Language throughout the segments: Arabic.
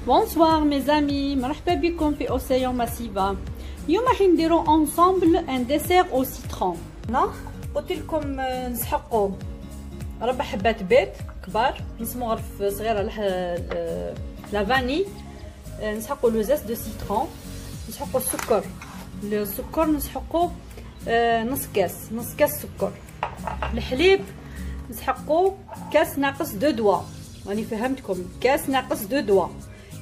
بونسوار ميزامي، مرحبا بكم في اوسيون ماسيفا. اليوم راح نديرو اونصامبل ان ديسير او سيترون. هنا قلت لكم نسحقوا 4 حبات بيض كبار، نصمو غرف صغيره لا فاني، نسحقوا لو زاس دو سيترون، نسحقوا السكر نسحقوا نص كاس سكر. الحليب نسحقوا كاس ناقص 2 دوا، راني فهمتكم، كاس ناقص 2 دوا،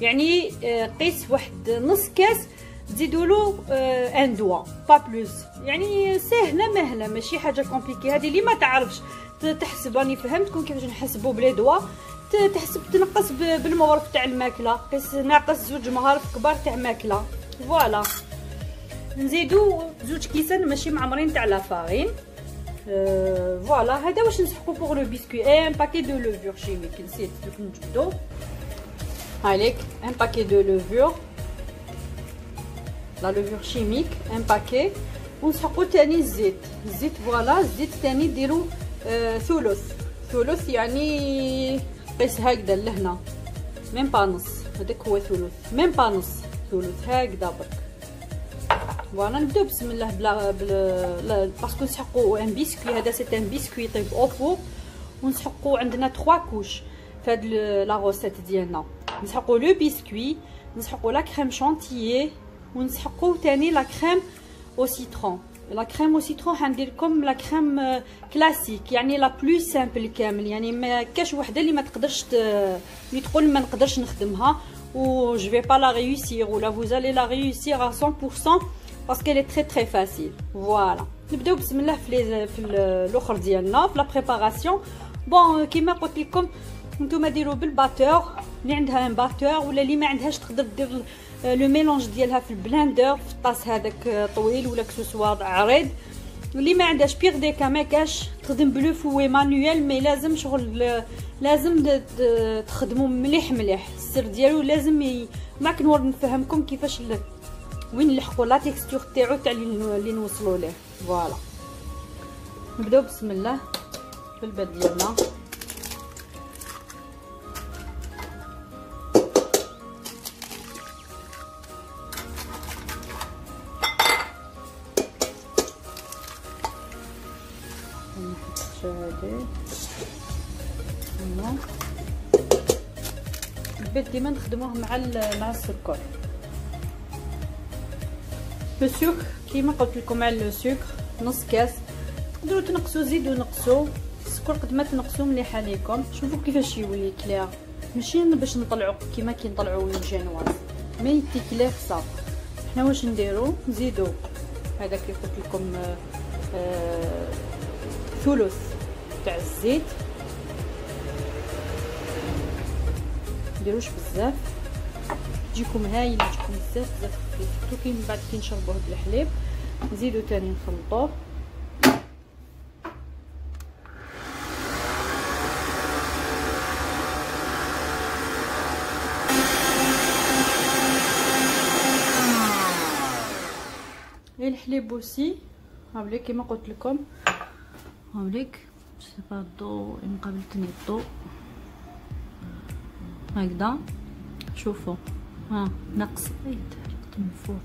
يعني قيس واحد نص كاس تزيدولو ان دوا با بلوس، يعني ساهله مهله ماشي حاجه كومبليكي. هذه اللي ما تعرفش تحسب، راني فهمتكم كيفاش نحسبوا بلي دوا، تحسب تنقص بالمغرف تاع الماكله، قيس ناقص 2 مغارف كبار تاع ماكله. فوالا نزيدو 2 كيسان ماشي معمرين تاع لا فارين. فوالا هذا واش نسحقو بوغ لو بيسكوي. ان باكي دو لوفور شيميك، نسيت دوك نجبدو هاليك ان باكي دو لوفور، لا لوفور شيميك ان باكي. ونسحقو تاني الزيت فوالا الزيت تاني ديرو ثلث يعني قيس هكذا لهنا، ميم با نص، هذاك هو ثلث، ميم با نص، ثلث هكذا برك. فوالا نبداو بسم الله بلا باسكو نسحقو ان بيسكوي، هذا سي ان بيسكوي طيب او فور، ونسحقو عندنا 3 كوش في هاد لا روسيت ديالنا. نسحقو لو بيسكوي، نسحقو لا كريم شانتيي، ونسحقو تاني لا كريم او سيترون. لا كريم او سيترون حندير لكم لا كريم كلاسيك، يعني لا بلو سامبل كامل، يعني ما كاش وحده اللي ما تقدرش اللي تقول ما نقدرش نخدمها و جو في با لا ريوسير ولا vous allez la réussir à 100% parce qu'elle est très facile. فوالا نبداو بسم الله في الاخر ديالنا في لا بريباراسيون. بون كيما قلت لكم نتوما ديروا بالباتور، اللي عندها ان باتور ولا اللي ما عندهاش تقدر دير لو ميلونج ديالها في البلاندر في الطاس هذاك طويل ولا كسوسوار عريض. اللي ما عندهاش بيغ ديكا ما كاش تخدم بلو فوي مانويل، مي لازم شغل لازم تخدموا مليح السر ديالو لازم معك نور نفهمكم كيفاش وين نلحقوا لا تيكستور تاعو تاع اللي نوصلوا ليه. فوالا نبداو بسم الله بالبيض ديالنا. البيض ديما نخدموه مع السكر. لو سكر كيما قلت لكم على لو سكر نص كاس، تقدروا تنقصوا زيدوا نقصوا السكر قد ما تنقصوا مليح عليكم. شوفوا كيفاش يولي كلير، ماشي باش نطلعوا كيما كنطلعوا من الجنواز، مي يتي كلير صافي. حنا واش نديرو نزيدو هذاك اللي قلت لكم ثلث تاع الزيت، مديروش بزاف تجيكم هايله، تجيكم بزاف خفيف. توكي من بعد كي نشربوه بالحليب نزيدو تاني نخلطوه. الحليب اوسي هاوليك كيما قلت لكم، هاوليك سي با الضو مقابلتني الضو هكذا. شوفوا ها ناقص حرقت من فوق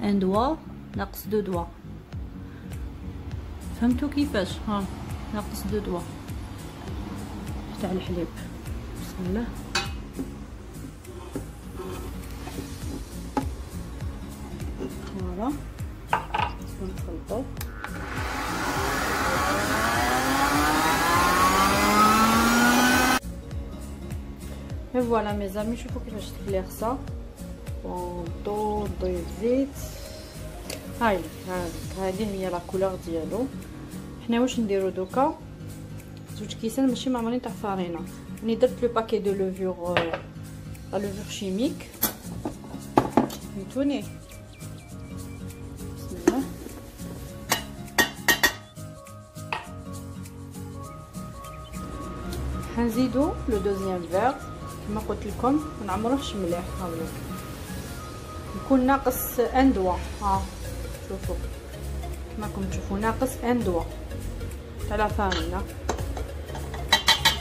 ان دوا، ناقص 2 دوا، فهمتوا كيفاش؟ ها ناقص 2 دوا تاع الحليب. بسم الله فوالا نخلطو. فوالا ميزامي شوفوا كيفاش تكلير صا. ونضو الزيت هاي هذه هي لا كولور ديالو. حنا واش نديرو دوكا 2 كيسان ماشي معمرين تاع فارينه، راني درت لو باكي دو لوفور لا لوفور شيميك. فهمتوني؟ بسم الله حنزيدو لو دوزيام فيغ كما قلت لكم، ما نعمروهش مليح، هاوليك يكون ناقص ان دوا. ها شوفوا كما راكم تشوفوا ناقص ان دوا تاع لا فارينه.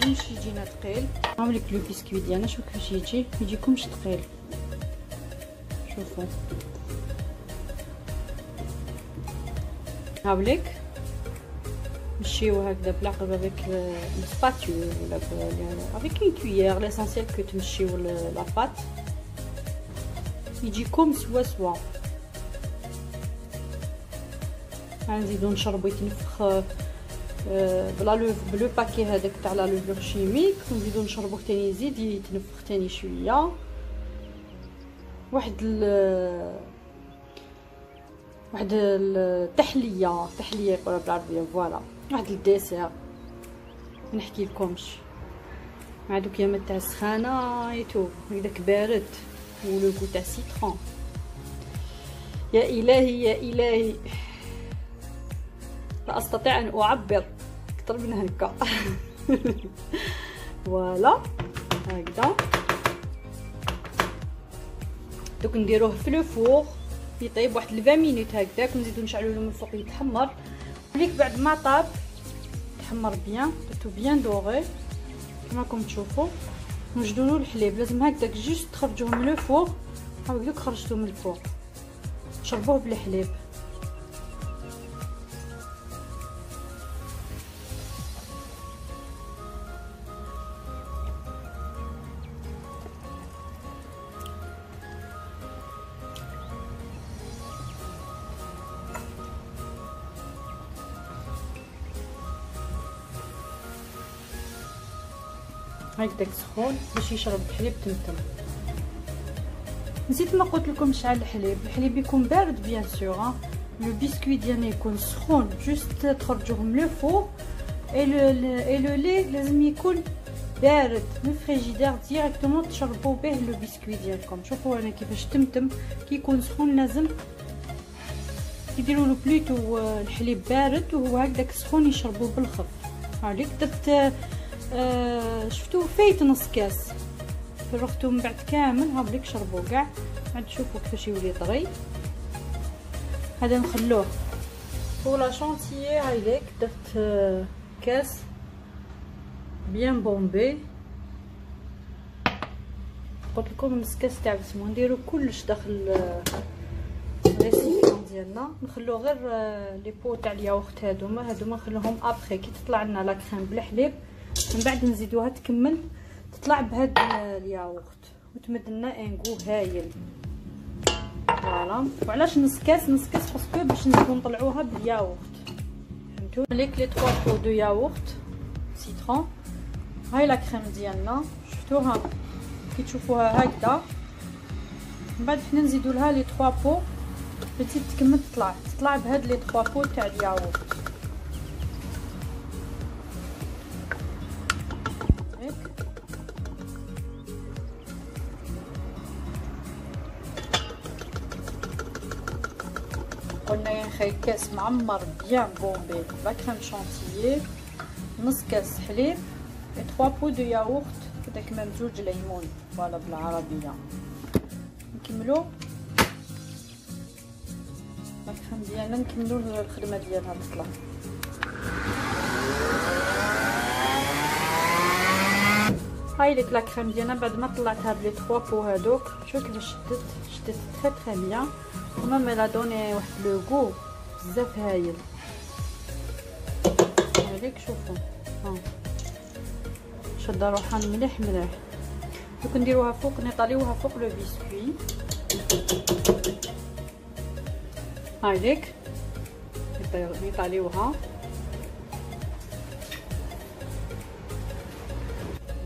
يجيكمش يجينا ثقيل. نعملك لو بيسكوي ديالنا شوف كيفاش يجي، يجيكمش ثقيل. شوفوا هاوليك نمشيو هكذا بالعقل افيك السباتول ولا افيك اون كويير. ليسونسيال كو تمشيو لا بات يجيكم سوا سوا. غنزيدو نشربو يتنفخ بلو باكي هذاك تاع لا لوفور شيميك، ونزيدو نشربوه تاني يزيد يتنفخ تاني شويه. واحد التحليه يقولها بالعربيه فوالا، واحد الديسير نحكي لكمش مع دوك يامات تاع السخانه ايتو هكداك بارد ولو كو تاع سيترون. يا الهي يا الهي لا استطيع ان اعبر اكثر من هكا. فوالا هكذا دوك نديروه في لو فور يطيب واحد 20 مينوت هكذاك، ونزيدو نشعلو له من الفوق يتحمر. وليك بعد ما طاب تحمر بيان تو بيان دوغي كما راكم تشوفوا. نوجدو له الحليب، لازم هكذاك جوست تخرجوه من لو فور. هاكداك خرجتو من الفوق، شربوه بالحليب. هكذاك سخون باش يشرب الحليب تمتم. نسيت ما قلت لكم شحال الحليب يكون بارد بيان سور. لو بيسكوي ديالنا يكون سخون جوست تخرجوه من لو فور. اي لو لي لازم يكون بارد من الفريجيدير ديريكتومون تشربوا به لو بيسكوي ديالكم. شوفوا انا كيفاش تمتم كي يكون سخون. لازم يديروا له بليتو الحليب بارد وهو هكذاك سخون يشربوه بالخف. هاوليك درت شفتو فايت نص كاس، فرغتو من بعد كامل. هاوليك شربو كاع. عاد شوفوا كيفاش يولي طري. هذا نخلوه بور لا شونتيي. هايليك درت كاس بيان بومبي. قلت لكم نص كاس تاع بسمو. نديرو كلش داخل الريسيبيون ديالنا. نخلو غير لي بو تاع الياغورت هادوما نخلوهم ابخي كي تطلع لنا لا كريم بالحليب. من بعد نزيدوها تكمل تطلع بهاد الياغورت وتمد لنا ان غو هايل. فوالا. وعلاش نص كاس باسكو باش نزيدو نطلعوها بالياغورت. فهمتوا ليك لي 3 بو دو ياغورت سيترون. هاي لا كريم ديالنا شفتوها كي تشوفوها هكذا. من بعد حنا نزيدو لها لي 3 بو بتزيد تكمل تطلع بهاد لي 3 بو تاع الياغورت. قلنا يا خي كاس معمر بيان بومبي لا كريم شونتيي، نص كاس حليب، 3 بو دو ياغورت هذاك ممزوج ليمون فوالا بالعربيه. نكملو لا كريم ديالنا، نكملو الخدمه ديالها تطلع. هاي ليك لا كريم ديالنا بعد ما طلعتها بلي 3 بو هادوك. شوف كيفاش شدت تري بيان. مام لا دوني واحد لو غو بزاف هايل. هذيك شوفوا شاده روحها مليح. دوك نديروها فوق، نطاليوها فوق لو بيسكوي. هذيك نطاليوها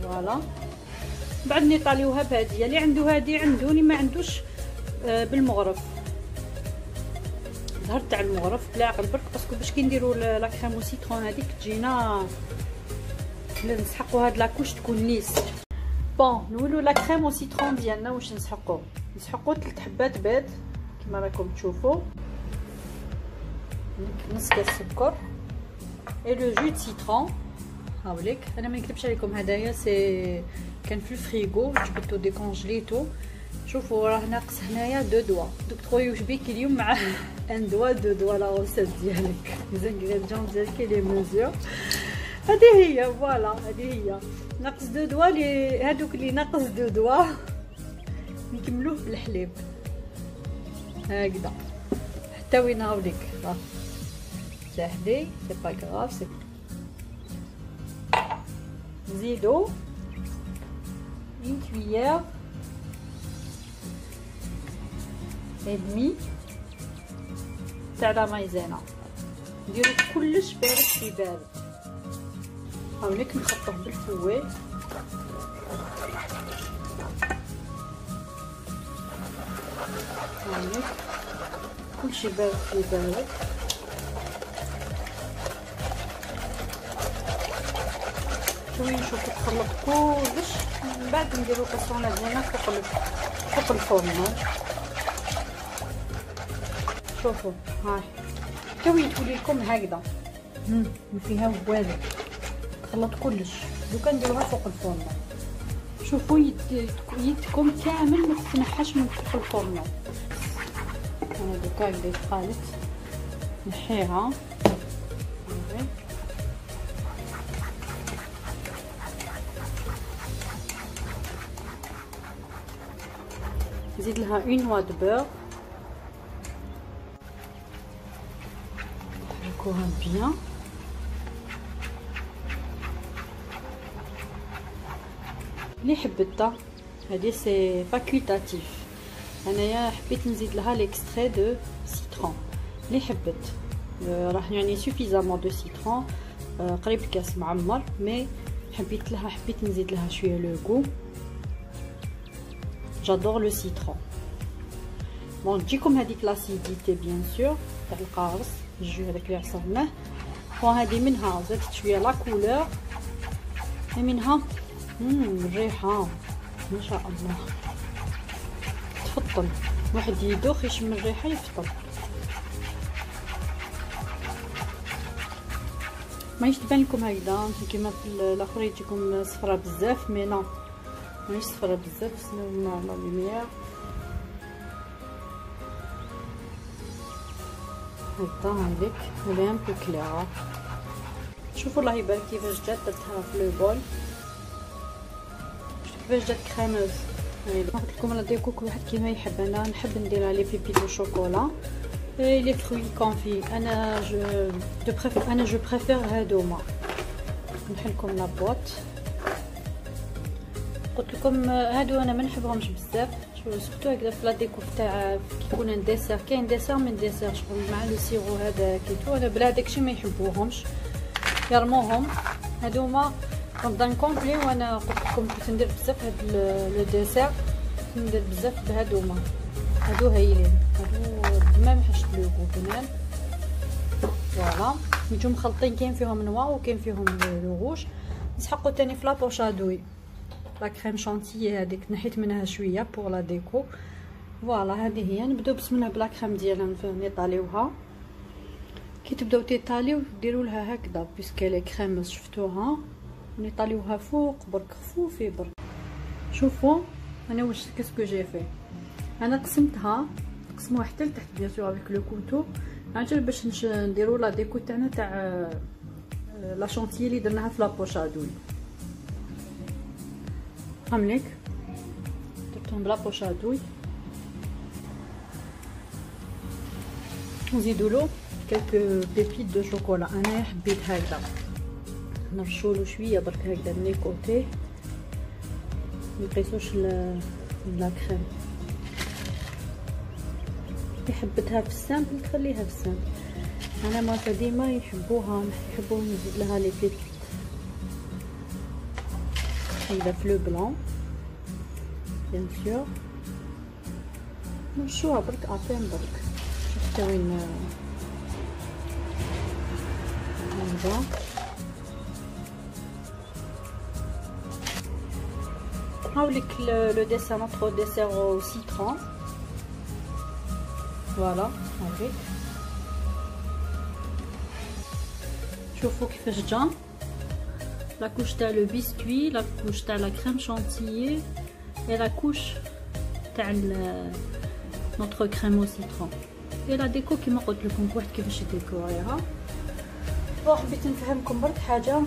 فوالا. بعد نطاليوها بهاديه. اللي عنده هادي عنده، اللي ما عندوش بالمغرف. ظهر تاع المغرف بلا عقل برك باسكو باش كي نديرو لا كريم و سيترون هذيك تجينا نسحقوا هاد لاكوش تكون ليس. بون نولو لا كريم و سيترون ديالنا واش نسحقوا 3 حبات بيض كما راكم تشوفوا، نص كاس سكر اي لو جو سيترون. هاوليك انا ما نكذبش عليكم هدايا سي كان في الفريغو جبدتو ديكونجليتو. شوفوا راه ناقص هنايا 2 دوا. دوك تخويو بيك اليوم مع ان دوا 2 دوا لا روسيت ديالك لي زانغريديون ديالك لي ميزور. هذه هي فوالا، هذه هي ناقص دو دوا لي هادوك اللي ناقص دو دوا نكملوه بالحليب هكذا حتى وين هاوليك ساهلي سي با غراف. سي نزيدو une cuillère et demi تاع لا مايزينا، نديرو كلش بارد في بارد. هاوليك نخطوه بالفوي هاوليك كلشي بارد في بارد. شويه نشوفو تخلط كلش، من بعد نديرو كاسرونه ديالنا فوق الفرن. شوفوا هاي توي تولي لكم هكذا فيها والو، تخلط كلش. دوكا نديروها فوق الفرن. شوفوا يدكم كامل ما تتنحاش من فوق الفرن. انا دوكا هكذا يتخالط نحيها. نزيد لها اون نوا دو بور، نحركوها بيان. اللي حبتها هذه سي فاكولتاتيف، انايا حبيت نزيد لها ليكستري دو سيترون. اللي حبت راح يعني سوفيزامون دو سيترون، قريب كاس معمر، مي حبيت نزيد لها شويه لو غو. جادور لو سيترون. بون تجيكم هذيك لاسيديتي بيان سور تاع القارص، الجو هذاك اللي عصرناه. بون هذه منها زادت شويه لا كولور، ومنها الريحه ما شاء الله تفطن. واحد يدوخ يشم الريحه يفطن. ماهيش تبان لكم هكذا كيما في الاخر يجيكم صفرا بزاف، مي نو ماهيش صفرا بزاف، سنو لا لوميير هكذا. هذيك ولا ان بو كليرا. شوفوا الله يبارك كيفاش جات، درتها في لو بول. شوفوا كيفاش جات كريموز. قلت لكم انا ديكو كل واحد كيما يحب. انا نحب نديرها لي بيبي دو شوكولا لي فروي كونفي. انا جو بريفير هادوما. نحلكم لا بوط. قلت لكم هادو انا ما نحبهمش بزاف، سورتو هكذا في لا ديكور تاع كيكون ان ديسير. كاين ديسير من ديسير شغل مع لو سيرو هذا كيتو. انا بلا داكشي ما يحبوهمش يرموهم. هادوما رمضان كومبلي، وانا قلت لكم كنت ندير بزاف هاد لو ديسير، ندير بزاف بهادوما. هادو هايلين، هادو ما حشت لو بنان. فوالا يجو مخلطين، كاين فيهم نوا وكاين فيهم لو روج. نسحقوا تاني في لابوش ادوي لا كريم شانتيي هذيك نحيت منها شويه بور لا ديكو. فوالا هذه هي. نبداو بسم الله بلا كريم ديالنا نطاليوها. كي تبداو تيطاليو ديروا لها هكذا بيسكي لي كريم شفتوها، نطاليوها فوق برك خفوفي برك. شوفوا انا واش كاسكو جي في. انا قسمتها حتى لتحت بيان سور افيك لو كوتو، عاجل باش نديروا لا ديكو تاعنا تاع لا شانتيي اللي درناها في لابوش ادوي. فهمليك درتهم بلا بوش ادوي. نزيدولو كالكو بيبيت دو شوكولا. انا حبيت هكذا نرشولو شويه برك هكذا من لي كوتي، ميقيسوش لا كريم. اللي حبتها في السامبل تخليها في السامبل. انا ما ديما يحبوها نزيد لها لي بيبيت هكذا في لو بلون بيان سور. نرشوها برك ابين برك. شوف حتى وين هكذا. هاوليك لو ديسير نوتر ديسير او سيترون. فوالا هاوليك شوفوا كيفاش جا la couche تاع لو بيسكوي، لا couche تاع لا كريم شانتيي et la couche تاع notre crème au citron et la déco كيما قلت لكم واحد كيفاش يديكوريها. حبيت نفهمكم برك حاجه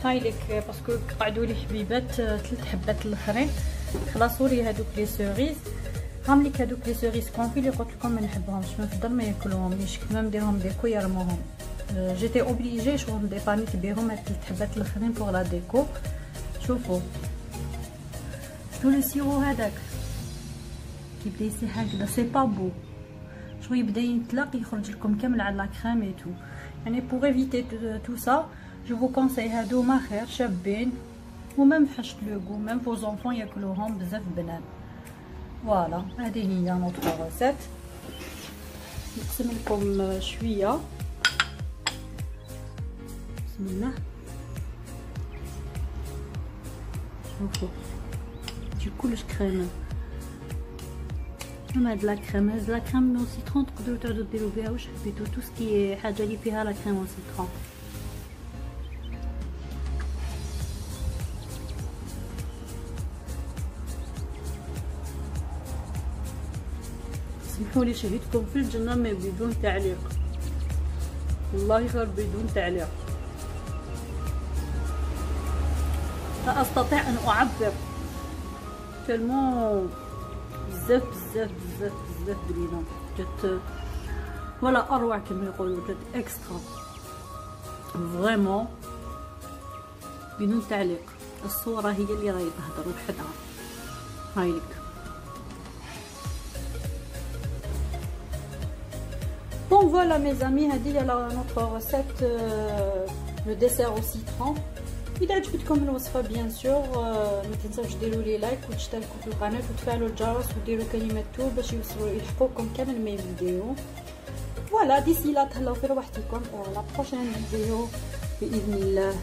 هاي لك باسكو قعدوا لي حبيبات 3 حبات الاخرين خلاصوا لي هذوك لي سوريز. هم لك هذوك لي سوريز كونفي اللي قلت لكم ما نحبهمش، ما نفضل ما ياكلوهمليش، كيما نديرهم ديكو يرموهم. جيتي اوبليجي شغل ديبانيت بهم هاد 3 حبات الاخرين بوغ لا ديكو. شوفوا شتو لو سيرو هذاك كيبدا يسيح هكذا، سي با بو شو يبدا ينطلق يخرج لكم كامل على لا كريم اي تو. يعني بوغ ايفيتي تو سا جو فو كونساي هادو ما خير شابين ومام حشت لو غو ميم فو زونفون ياكلوهم بزاف بنان. فوالا هذه هي نوتر ريسيت. نقسم لكم شويه بسم الله. شوفوا تجي كلش كريمه. هاد لا كريم، هاد لا كريم او سيترون تقدروا تعودوا ديروا بها واش حبيتو، تو سكي حاجه اللي فيها لا كريم او سيترون. سمحوا لي شهيتكم في الجنه ما بدون تعليق، والله غير بدون تعليق، لا استطيع ان اعبر تلمو بزاف بزاف بزاف بزاف بنينه. جات ولا اروع كما يقولوا، جات اكسترا فريمون بدون تعليق. الصوره هي اللي راهي تهضر وحدها. هاي لك بون فوالا مي زامي، هذه هي نوتر ريسيت لو ديسير او سيترون. اذا عجبتكم الوصفه بيان سور ما تنساوش ديروا لي لايك وتشتركوا في القناه وتفعلوا الجرس وديروا كلمه تو باش يلحقوكم كامل مي فيديو. فوالا ديسي لا تهلاو في روحتكم ولا بروشين فيديو باذن الله.